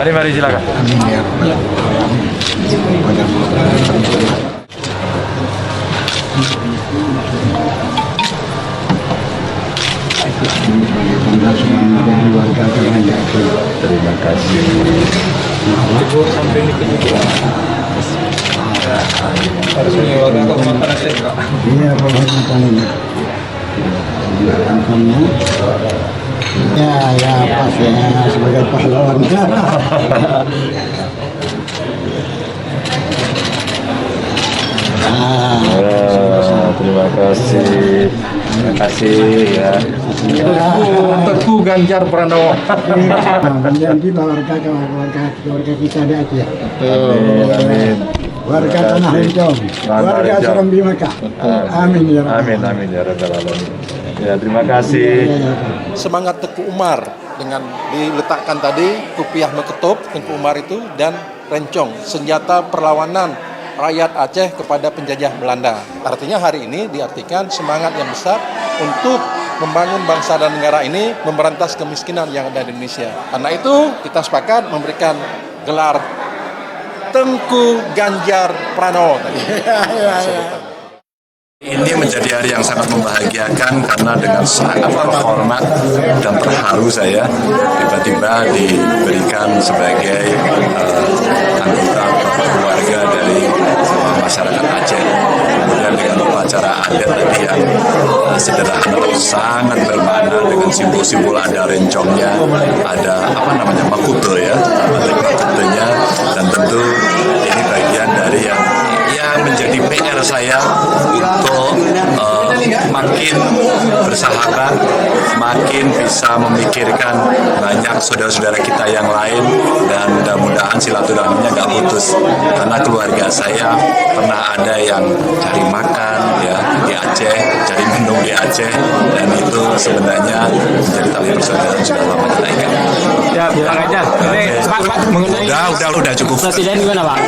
Mari silakan. Amin ya Rabbal Alamin. Bagaimana semuanya dari warga Karangja. Terima kasih. Iya, penghormatan ini. Kamu, ya pas ya sebagai pahlawan. Terima kasih ya. Teguh Ganjar Pranowo. Menjadi keluarga kita di Aceh. Amin. Warga Tanah Rencong, warga Serambi Mekah. Amin ya Rabbal Amin ya Rabbal Alamin. Ya, terima kasih. Semangat Tengku Umar dengan diletakkan tadi Kupiah Meketup Tengku Umar itu dan Rencong, senjata perlawanan rakyat Aceh kepada penjajah Belanda. Artinya hari ini diartikan semangat yang besar untuk membangun bangsa dan negara ini, memberantas kemiskinan yang ada di Indonesia. Karena itu kita sepakat memberikan gelar Tengku Ganjar Pranowo tadi. Ini menjadi hari yang sangat membahagiakan karena dengan sangat terhormat dan terharu saya tiba-tiba diberikan sebagai anggota keluarga dari masyarakat Aceh. Kemudian dengan upacara adat tadi yang sederhana tapi sangat bermakna dengan simbol-simbol, ada rencongnya, ada makuto ya, makutonya, dan tentu ini bagian dari yang menjadi PR saya untuk makin bersahabat, makin bisa memikirkan banyak saudara-saudara kita yang lain, dan mudah-mudahan silaturahminya nggak putus, karena keluarga saya pernah ada yang cari makan ya di Aceh, cari minum di Aceh, dan itu sebenarnya menjadi tali persaudaraan yang sudah lama kita ingat. Ya, bilang aja. Ini Pak, mengenai Udah cukup. Presiden gimana Pak?